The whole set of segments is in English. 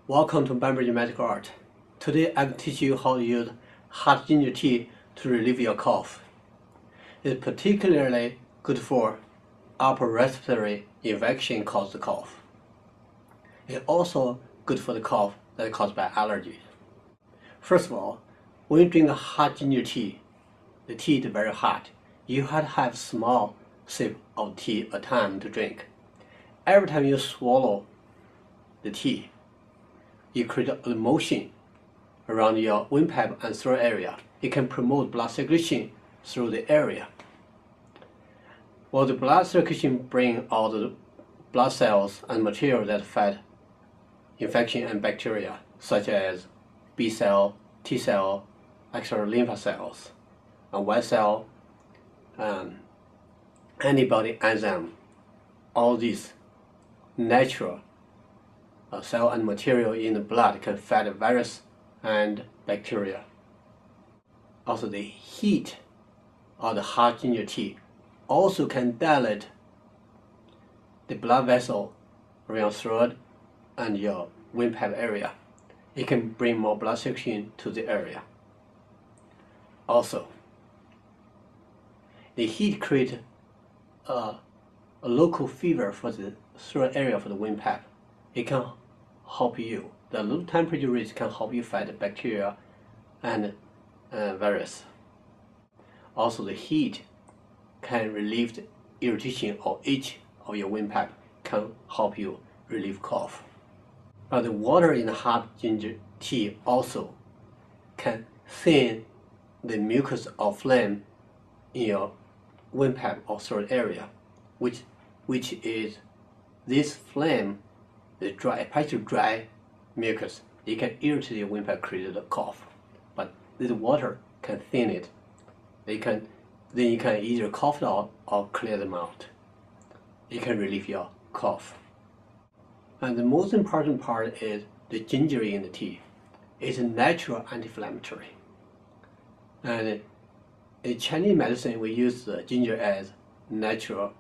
Welcome to Bambridge Medical Art. Today I will teach you how to use hot ginger tea to relieve your cough. It's particularly good for upper respiratory infection caused cough. It's also good for the cough that is caused by allergies. First of all, when you drink a hot ginger tea, the tea is very hot. You have to have small sip of tea a time to drink. Every time you swallow the tea, you create a motion around your windpipe and throat area. It can promote blood circulation through the area. Well, the blood circulation brings all the blood cells and material that fight infection and bacteria, such as B cell, T cell, extra lymph cells, and white cell, antibody enzyme. All these natural cell and material in the blood can fight virus and bacteria. Also, the heat of the hot ginger tea also can dilate the blood vessel around your throat and your windpipe area. It can bring more blood circulation to the area. Also, the heat creates a local fever for the throat area for the windpipe. It can help you. The low temperature range can help you fight bacteria and virus. Also, the heat can relieve the irritation or itch of your windpipe, can help you relieve cough. But the water in the hot ginger tea also can thin the mucus or phlegm in your windpipe or throat area, which is this phlegm, the partially dry mucus. It can irritate your windpipe, create a cough. But this water can thin it. Then you can either cough it out or clear them out. It can relieve your cough. And the most important part is the ginger in the tea. It's a natural anti-inflammatory. And in Chinese medicine, we use the ginger as natural,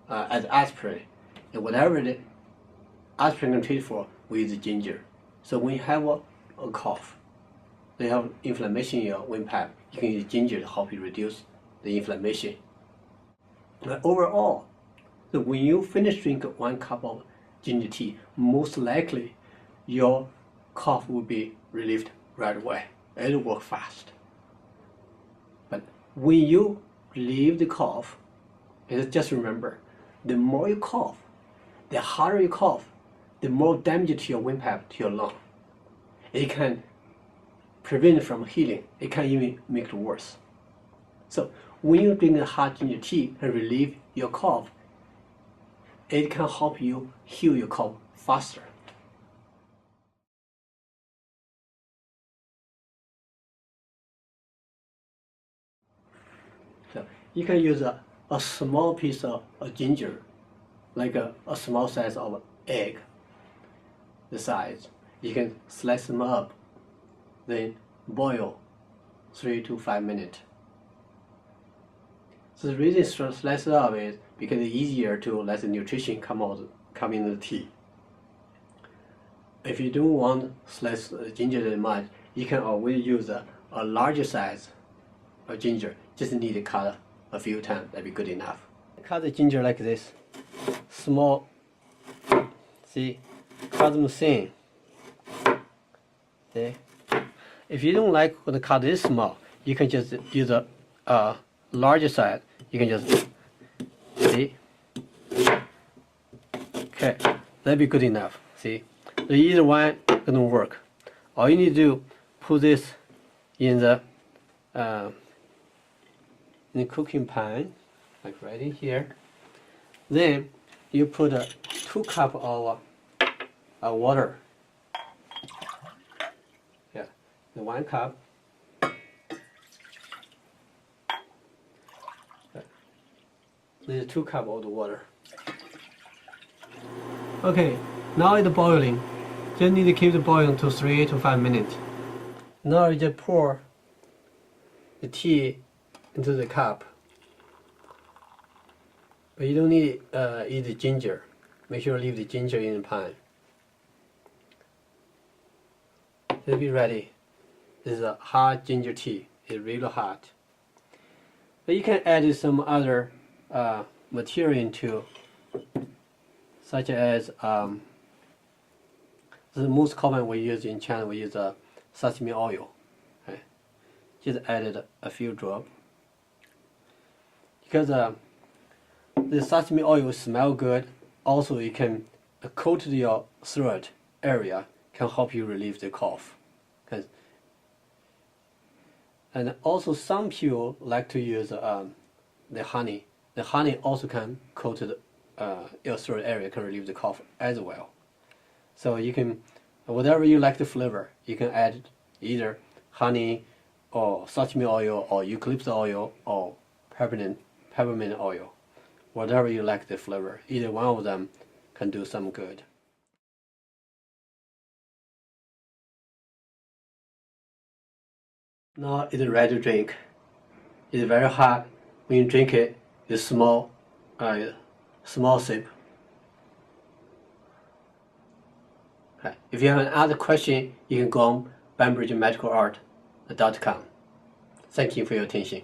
as aspirin. And whatever the aspirin can treat for, we use the ginger. So when you have a cough, you have inflammation in your windpipe, you can use ginger to help you reduce the inflammation. And overall, so when you finish drinking 1 cup of ginger tea, most likely your cough will be relieved right away. It'll work fast. But when you relieve the cough, just remember, the more you cough, the harder you cough, the more damage to your windpipe, to your lung. It can prevent from healing. It can even make it worse. So when you drink the hot ginger tea and relieve your cough, it can help you heal your cough faster. So you can use a small piece of ginger, like a small size of an egg, the size. You can slice them up, then boil 3 to 5 minutes. So the reason slice it up is because it's easier to let the nutrition come in the tea. If you don't want to slice ginger that much, you can always use a larger size of ginger. Just need to cut a few times, that'd be good enough. Cut the ginger like this, small, see, cut them thin. See? If you don't like to cut this small, you can just use a larger size. You can just, see? Okay, that'd be good enough, see? So either one gonna work. All you need to do, put this in the cooking pan, like right in here. Then you put 2 cups of water. Yeah, the 1 cup. There's 2 cups of the water. Okay, now it's boiling. Just need to keep it boiling to 3 to 5 minutes. Now you just pour the tea into the cup. But you don't need eat the ginger. Make sure you leave the ginger in the pan. It'll be ready. This is a hot ginger tea. It's really hot. But you can add some other material into, such as the most common we use in China. We use sesame oil. Okay. Just added a few drops because the sesame oil smell good. Also, you can coat your throat area, can help you relieve the cough. And also, some people like to use the honey. The honey also can coat your throat area, can relieve the cough as well. So you can, whatever you like the flavor, you can add either honey or sesame oil or eucalyptus oil or peppermint oil. Whatever you like the flavor, either one of them can do some good. Now it's ready to drink. It's very hot. When you drink it, it's small sip. Okay. If you have another question, you can go on BambridgeMedicalArt.com. Thank you for your attention.